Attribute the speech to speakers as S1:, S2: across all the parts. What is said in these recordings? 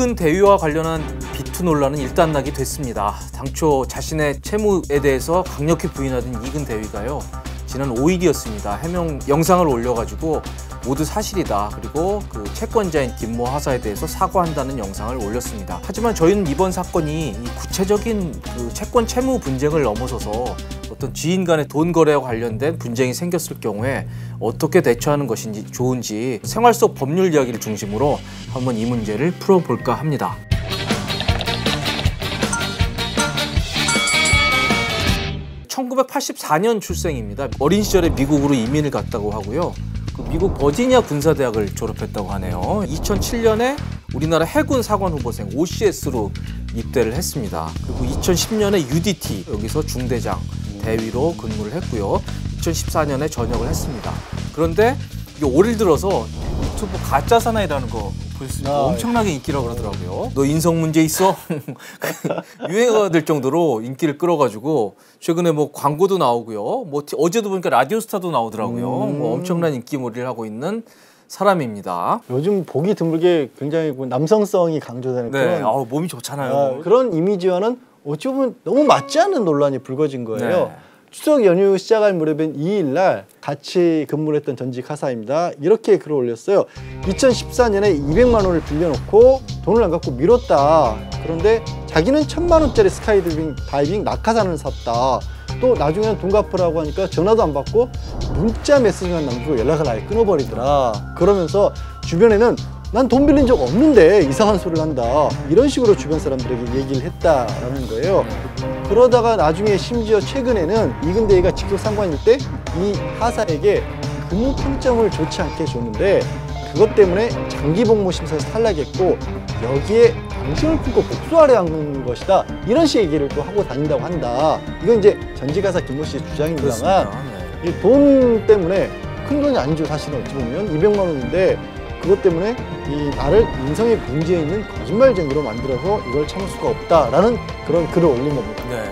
S1: 이근 대위와 관련한 비투 논란은 일단락이 됐습니다. 당초 자신의 채무에 대해서 강력히 부인하던 이근 대위가요, 지난 5일이었습니다. 해명 영상을 올려가지고 모두 사실이다. 그리고 그 채권자인 김모 하사에 대해서 사과한다는 영상을 올렸습니다. 하지만 저희는 이번 사건이 이 구체적인 그 채권 채무 분쟁을 넘어서서 어떤 지인 간의 돈 거래와 관련된 분쟁이 생겼을 경우에 어떻게 대처하는 것인지 좋은지 생활 속 법률 이야기를 중심으로 한번 이 문제를 풀어볼까 합니다. (1984년) 출생입니다. 어린 시절에 미국으로 이민을 갔다고 하고요. 그 미국 버지니아 군사대학을 졸업했다고 하네요. 2007년에 우리나라 해군 사관 후보생 OCS로 입대를 했습니다. 그리고 2010년에 UDT, 여기서 중대장, 대위로 근무를 했고요. 2014년에 전역을 했습니다. 그런데 이게 올해 들어서 유튜브 가짜 사나이라는 거 보셨습니까? 엄청나게 인기라고 그러더라고요. 너 인성 문제 있어? 유행어가 될 정도로 인기를 끌어가지고 최근에 뭐 광고도 나오고요. 뭐 어제도 보니까 라디오스타도 나오더라고요. 뭐 엄청난 인기몰이를 하고 있는 사람입니다.
S2: 요즘 보기 드물게 굉장히 남성성이 강조되는
S1: 네.
S2: 그런
S1: 몸이 좋잖아요.
S2: 그런 이미지와는 어찌 보면 너무 맞지 않는 논란이 불거진 거예요.
S1: 네.
S2: 추석 연휴 시작할 무렵인 2일 날 같이 근무를 했던 전직 하사입니다. 이렇게 글을 올렸어요. 2014년에 200만 원을 빌려놓고 돈을 안 갖고 미뤘다. 그런데 자기는 1000만 원짜리 스카이다이빙 낙하산을 샀다. 또 나중에는 돈 갚으라고 하니까 전화도 안 받고 문자 메시지만 남기고 연락을 아예 끊어버리더라. 그러면서 주변에는 난 돈 빌린 적 없는데 이상한 소리를 한다. 이런 식으로 주변 사람들에게 얘기를 했다라는 거예요. 그러다가 나중에 심지어 최근에는 이근 대위가 직속 상관일 때 이 하사에게 근무 평점을 좋지 않게 줬는데 그것 때문에 장기 복무 심사에서 탈락했고 여기에 당심을 품고 복수하려 하는 것이다. 이런 식의 얘기를 또 하고 다닌다고 한다. 이건 이제 전직 하사 김모 씨의 주장입니다만 이 돈 때문에 큰 돈이 아니죠. 사실은 어찌 보면 200만 원인데 그것 때문에 이 나를 인성의 궁지에 있는 거짓말쟁이로 만들어서 이걸 참을 수가 없다라는 그런 글을 올린 겁니다.
S1: 네.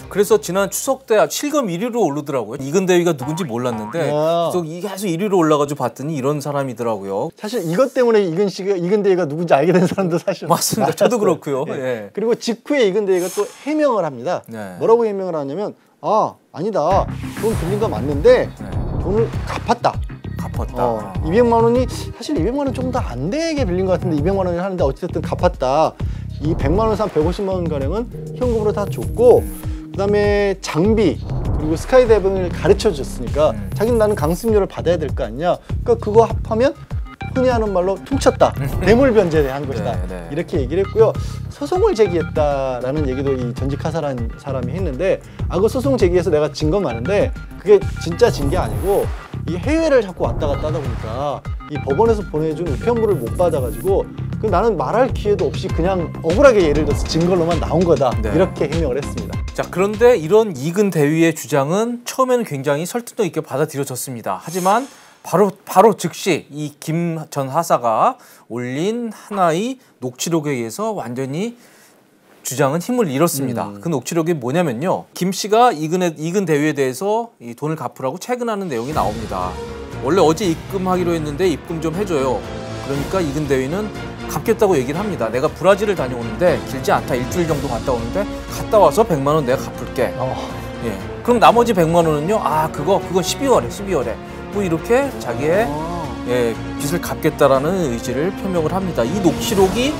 S1: 그래서 지난 추석 때 실검 1위로 오르더라고요. 이근 대위가 누군지 몰랐는데 계속 1위로 올라가지고 봤더니 이런 사람이더라고요.
S2: 사실 이것 때문에 이근 대위가 누군지 알게 된 사람도 사실
S1: 맞습니다.
S2: 많았어요.
S1: 저도 그렇고요.
S2: 네.
S1: 예.
S2: 그리고 직후에 이근 대위가 또 해명을 합니다.
S1: 네.
S2: 뭐라고 해명을 하냐면 아니다. 돈 빌린 거 맞는데 돈을 갚았다. 200만 원이 사실 200만 원 조금 더 안 되게 빌린 것 같은데 200만 원을 하는데 어쨌든 갚았다. 이 100만 원에서 한 150만 원 가량은 현금으로 다 줬고 그다음에 장비 그리고 스카이다이빙을 가르쳐 줬으니까 자기는 나는 강습료를 받아야 될 거 아니냐. 그러니까 그거 합하면 흔히 하는 말로 퉁쳤다. 뇌물 변제를 한 것이다. 이렇게 얘기를 했고요. 소송을 제기했다라는 얘기도 이 전직 하사라는 사람이 했는데 그 소송 제기해서 내가 진 건 많은데 그게 진짜 진 게 아니고 이 해외를 자꾸 왔다 갔다 하다 보니까 이 법원에서 보내준 우편물을 못 받아가지고 나는 말할 기회도 없이 그냥 억울하게 예를 들어서 진 걸로만 나온 거다. 이렇게 해명을 했습니다.
S1: 자, 그런데 이런 이근 대위의 주장은 처음에는 굉장히 설득력 있게 받아들여졌습니다. 하지만 바로 즉시 이 김 전 하사가 올린 하나의 녹취록에 의해서 완전히 주장은 힘을 잃었습니다. 그 녹취록이 뭐냐면요. 김 씨가 이근 대위에 대해서 이 돈을 갚으라고 채근하는 내용이 나옵니다. 원래 어제 입금하기로 했는데 입금 좀 해줘요. 그러니까 이근 대위는 갚겠다고 얘기를 합니다. 내가 브라질을 다녀오는데 길지 않다. 일주일 정도 갔다 오는데 갔다 와서 100만 원 내가 갚을게. 예. 그럼 나머지 100만 원은요. 그건 12월에. 뭐 이렇게 자기의 빚을 갚겠다라는 의지를 표명을 합니다. 이 녹취록이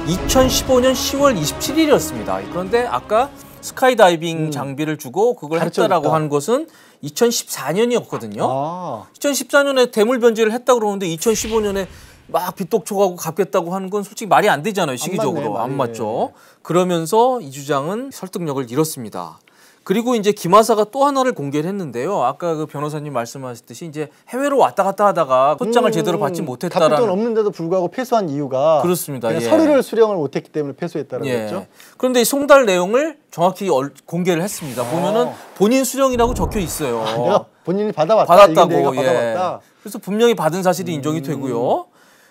S1: 2015년 10월 27일이었습니다. 그런데 아까 스카이다이빙 장비를 주고 그걸 했다라고 하는 것은 2014년이었거든요. 2014년에 대물 변제를 했다고 그러는데 2015년에 막 빚독촉하고 갚겠다고 하는 건 솔직히 말이 안 되잖아요. 시기적으로. 안 맞죠. 그러면서 이 주장은 설득력을 잃었습니다. 그리고 이제 김 하사가 또 하나를 공개를 했는데요. 아까 그 변호사님 말씀하셨듯이 이제 해외로 왔다 갔다 하다가 소장을 제대로 받지 못했다라는.
S2: 갚을 돈 없는데도 불구하고 패소한 이유가
S1: 그렇습니다.
S2: 서류를 수령을 못했기 때문에 패소했다는 거죠.
S1: 그런데 이 송달 내용을 정확히 공개를 했습니다. 보면은 본인 수령이라고 적혀 있어요.
S2: 내가 본인이 받았다고.
S1: 받아봤다. 그래서 분명히 받은 사실이 인정이 되고요.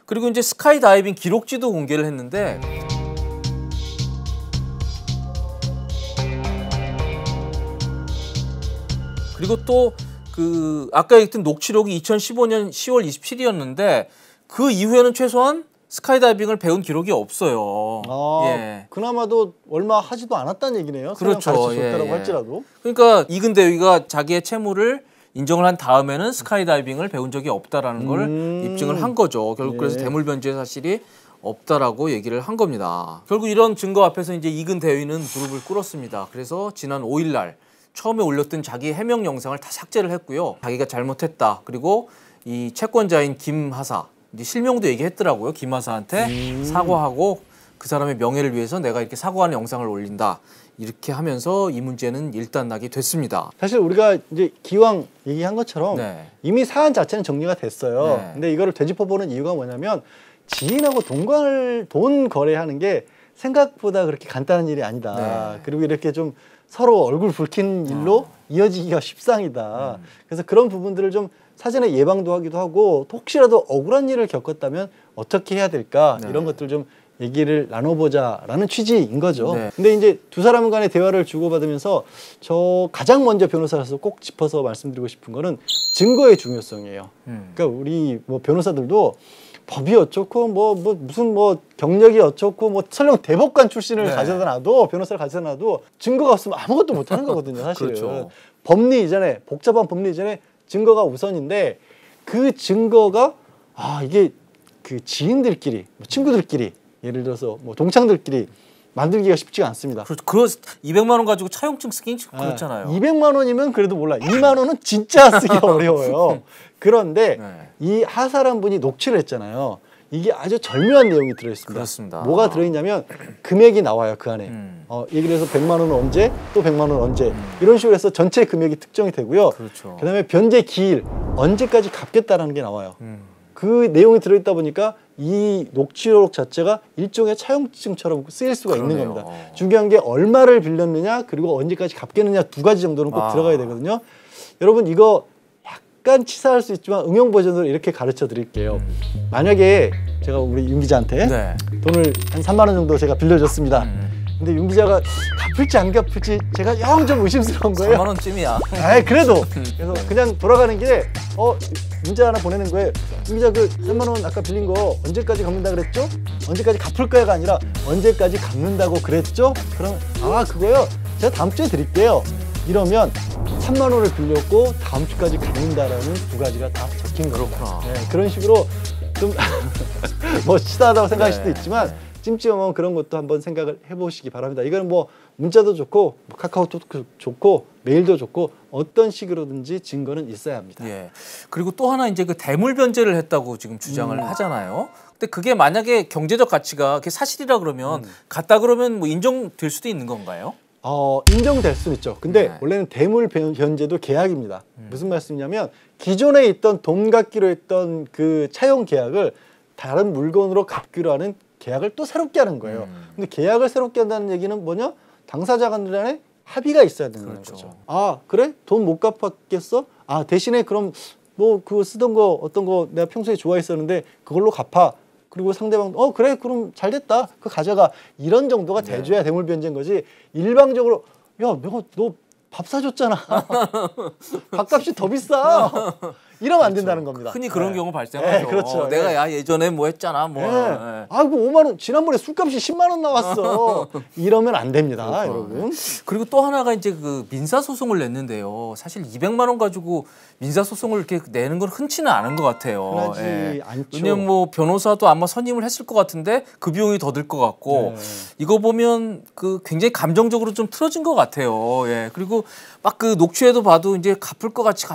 S1: 그리고 이제 스카이다이빙 기록지도 공개를 했는데. 그리고 또 그 아까 얘기했던 녹취록이 2015년 10월 27일이었는데 그 이후에는 최소한 스카이다이빙을 배운 기록이 없어요.
S2: 예. 그나마도 얼마 하지도 않았다는 얘기네요.
S1: 그렇죠.
S2: 가르쳐줬다라고 할지라도.
S1: 그러니까 이근 대위가 자기의 채무를 인정을 한 다음에는 스카이다이빙을 배운 적이 없다라는 걸 입증을 한 거죠. 결국 그래서 대물변제 사실이 없다라고 얘기를 한 겁니다. 결국 이런 증거 앞에서 이제 이근 대위는 무릎을 꿇었습니다. 그래서 지난 5일 날 처음에 올렸던 자기 해명 영상을 다 삭제를 했고요. 자기가 잘못했다. 그리고 이 채권자인 김 하사, 이제 실명도 얘기했더라고요. 김 하사한테 사과하고 그 사람의 명예를 위해서 내가 이렇게 사과하는 영상을 올린다. 이렇게 하면서 이 문제는 일단락이 됐습니다.
S2: 사실 우리가 이제 기왕 얘기한 것처럼 이미 사안 자체는 정리가 됐어요. 근데 이거를 되짚어보는 이유가 뭐냐면 지인하고 돈 거래하는 게 생각보다 그렇게 간단한 일이 아니다. 그리고 이렇게 좀 서로 얼굴 붉힌 일로 이어지기가 십상이다. 그래서 그런 부분들을 좀 사전에 예방도 하기도 하고 혹시라도 억울한 일을 겪었다면 어떻게 해야 될까 이런 것들 좀 얘기를 나눠보자라는 취지인 거죠. 근데 이제 두 사람 간의 대화를 주고받으면서 저 가장 먼저 변호사로서 꼭 짚어서 말씀드리고 싶은 거는 증거의 중요성이에요. 그러니까 우리 뭐 변호사들도 법이 어쩌고 무슨 경력이 어쩌고 설령 대법관 출신을 가져다 놔도 변호사를 가져다 놔도 증거가 없으면 아무것도 못 하는 거거든요, 사실은. 그렇죠. 법리 이전에 복잡한 법리 이전에 증거가 우선인데 그 증거가 이게 그 지인들끼리 친구들끼리 예를 들어서 동창들끼리 만들기가 쉽지가 않습니다.
S1: 그 200만 원 가지고 차용증 쓰긴 그렇잖아요.
S2: 200만 원이면 그래도 몰라. 2만 원은 진짜 쓰기 어려워요. 그런데 이 하사란 분이 녹취를 했잖아요. 이게 아주 절묘한 내용이 들어있습니다.
S1: 그렇습니다.
S2: 뭐가 들어있냐면 금액이 나와요, 그 안에. 얘기를 해서 100만 원은 언제, 또 100만 원은 언제 이런 식으로 해서 전체 금액이 특정이 되고요. 그다음에 변제 기일, 언제까지 갚겠다라는 게 나와요. 그 내용이 들어있다 보니까 이 녹취록 자체가 일종의 차용증처럼 쓰일 수가 있는 겁니다. 중요한 게 얼마를 빌렸느냐 그리고 언제까지 갚겠느냐 두 가지 정도는 꼭 들어가야 되거든요. 여러분 이거 약간 치사할 수 있지만 응용 버전으로 이렇게 가르쳐 드릴게요. 만약에 제가 우리 윤 기자한테 돈을 한 3만 원 정도 제가 빌려줬습니다. 근데 윤 기자가 갚을지 안 갚을지 제가 영 좀 의심스러운 거예요.
S1: 4만 원쯤이야.
S2: 그래도 그래서 그냥 돌아가는 길에 문자 하나 보내는 거예요. 윤 기자 그 3만 원 아까 빌린 거 언제까지 갚는다 그랬죠? 언제까지 갚을 거야가 아니라 언제까지 갚는다고 그랬죠? 그러면 그거요. 제가 다음 주에 드릴게요. 이러면 3만 원을 빌렸고 다음 주까지 갚는다라는 두 가지가 다 적힌 겁니다. 그런 식으로 좀 치다하다고 생각할 수도 있지만 찜찜하면 그런 것도 한번 생각을 해보시기 바랍니다. 이거는 문자도 좋고 카카오톡도 좋고 메일도 좋고 어떤 식으로든지 증거는 있어야 합니다.
S1: 그리고 또 하나 이제 그 대물 변제를 했다고 지금 주장을 하잖아요. 근데 그게 만약에 경제적 가치가 그게 사실이라 그러면 같다 그러면 인정될 수도 있는 건가요?
S2: 인정될 수는 있죠. 근데 원래는 대물 변제도 계약입니다. 무슨 말씀이냐면 기존에 있던 돈 갚기로 했던 그 차용 계약을 다른 물건으로 갚기로 하는 계약을 또 새롭게 하는 거예요. 근데 계약을 새롭게 한다는 얘기는 뭐냐? 당사자 간에 합의가 있어야 되는 거죠. 그래? 돈 못 갚았겠어? 대신에 그럼 그거 쓰던 거 어떤 거 내가 평소에 좋아했었는데 그걸로 갚아. 그리고 상대방도 그래 그럼 잘 됐다. 그거 가져가. 이런 정도가 돼줘야 대물 변제인 거지. 일방적으로 야 내가 너 밥 사줬잖아. 밥값이 더 비싸. 이러면 안 된다는 겁니다.
S1: 흔히 그런 경우 발생하죠.
S2: 그렇죠.
S1: 내가 예전에 했잖아.
S2: 5만 원 지난번에 술값이 10만 원 나왔어. 이러면 안 됩니다, 여러분.
S1: 그리고 또 하나가 이제 그 민사 소송을 냈는데요. 사실 200만 원 가지고 민사 소송을 이렇게 내는 건 흔치는 않은 것 같아요.
S2: 흔하지 않죠.
S1: 왜냐면 변호사도 아마 선임을 했을 것 같은데 그 비용이 더 들 것 같고 이거 보면 그 굉장히 감정적으로 좀 틀어진 것 같아요. 그리고 막 그 녹취에도 봐도 이제 갚을 것 같이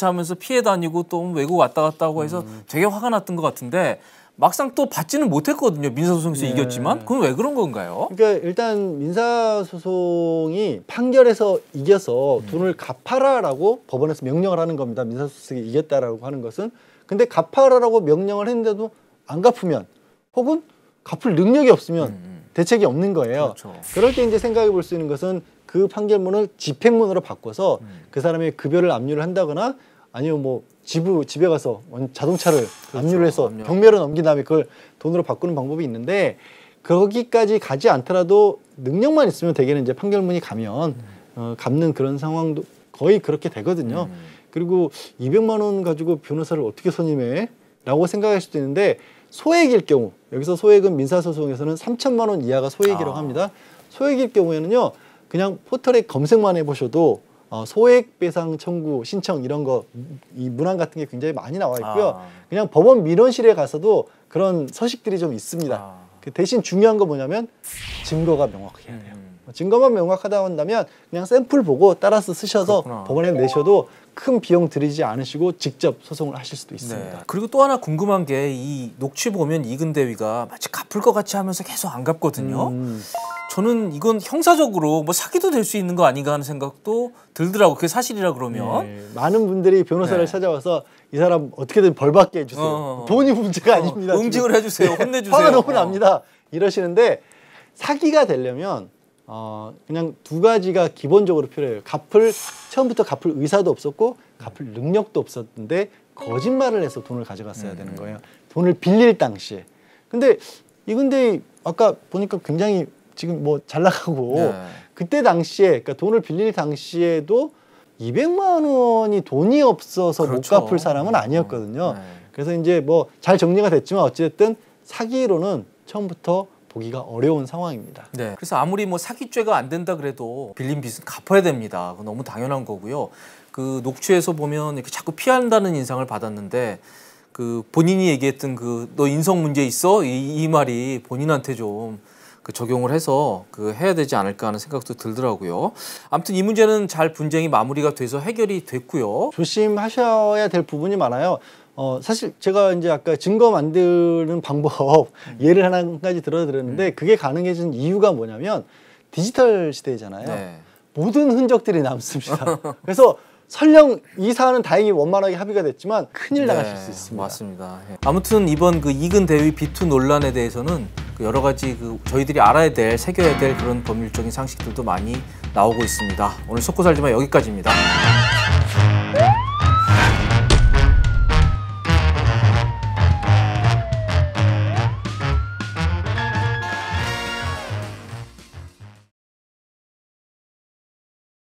S1: 하면서 피해 다니고 또 외국 왔다 갔다 하고 해서 되게 화가 났던 것 같은데 막상 또 받지는 못했거든요. 민사소송에서 이겼지만 그건 왜 그런 건가요?
S2: 그러니까 일단 민사소송이 판결에서 이겨서 돈을 갚아라라고 법원에서 명령을 하는 겁니다. 민사소송이 이겼다라고 하는 것은. 근데 갚아라라고 명령을 했는데도 안 갚으면 혹은 갚을 능력이 없으면 대책이 없는 거예요. 그럴 때 이제 생각해 볼 수 있는 것은 그 판결문을 집행문으로 바꿔서 그 사람의 급여를 압류를 한다거나 아니면 집에 가서 자동차를 압류를 해서 경매로 넘긴 다음에 그걸 돈으로 바꾸는 방법이 있는데 거기까지 가지 않더라도 능력만 있으면 대개는 이제 판결문이 가면 갚는 그런 상황도 거의 그렇게 되거든요. 그리고 200만 원 가지고 변호사를 어떻게 선임해? 라고 생각할 수도 있는데 소액일 경우, 여기서 소액은 민사소송에서는 3천만 원 이하가 소액이라고 합니다. 소액일 경우에는요, 그냥 포털에 검색만 해보셔도 소액 배상 청구 신청 이런 거, 이 문항 같은 게 굉장히 많이 나와 있고요. 그냥 법원 민원실에 가서도 그런 서식들이 좀 있습니다. 대신 중요한 거 뭐냐면 증거가 명확해야 돼요. 증거만 명확하다 한다면 그냥 샘플 보고 따라서 쓰셔서
S1: 그렇구나.
S2: 법원에 내셔도 큰 비용 들이지 않으시고 직접 소송을 하실 수도 있습니다.
S1: 네. 그리고 또 하나 궁금한 게 이 녹취 보면 이근 대위가 마치 갚을 것 같이 하면서 계속 안 갚거든요. 저는 이건 형사적으로 뭐 사기도 될 수 있는 거 아닌가 하는 생각도 들더라고. 그게 사실이라 그러면.
S2: 네. 많은 분들이 변호사를 찾아와서 이 사람 어떻게든 벌받게 해주세요. 돈이 문제가 아닙니다.
S1: 응징을 해주세요. 혼내주세요.
S2: 화가 너무 납니다. 이러시는데 사기가 되려면 그냥 두 가지가 기본적으로 필요해요. 처음부터 갚을 의사도 없었고 갚을 능력도 없었는데 거짓말을 해서 돈을 가져갔어야 되는 거예요. 돈을 빌릴 당시에. 근데 이근데 아까 보니까 굉장히 지금 뭐 잘 나가고 그때 당시에, 그러니까 돈을 빌릴 당시에도 200만 원이 돈이 없어서
S1: 그렇죠.
S2: 못 갚을 사람은 아니었거든요. 그래서 이제 뭐 잘 정리가 됐지만 어쨌든 사기로는 처음부터 보기가 어려운 상황입니다.
S1: 네. 그래서 아무리 뭐 사기죄가 안 된다 그래도 빌린 빚은 갚아야 됩니다. 그건 너무 당연한 거고요. 그 녹취에서 보면 이렇게 자꾸 피한다는 인상을 받았는데 그 본인이 얘기했던 그 너 인성 문제 있어? 이 말이 본인한테 좀 그 적용을 해서 그 해야 되지 않을까 하는 생각도 들더라고요. 아무튼 이 문제는 잘 분쟁이 마무리가 돼서 해결이 됐고요.
S2: 조심하셔야 될 부분이 많아요. 사실 제가 이제 아까 증거 만드는 방법 예를 한 가지 들어드렸는데 그게 가능해진 이유가 뭐냐면 디지털 시대잖아요.
S1: 네.
S2: 모든 흔적들이 남습니다. 그래서 설령 이 사안은 다행히 원만하게 합의가 됐지만 큰일 나실 수 있습니다.
S1: 맞습니다. 아무튼 이번 그 이근 대위 비투 논란에 대해서는 그 여러 가지 그 저희들이 알아야 될, 새겨야 될 그런 법률적인 상식들도 많이 나오고 있습니다. 오늘 속고 살지만 여기까지입니다.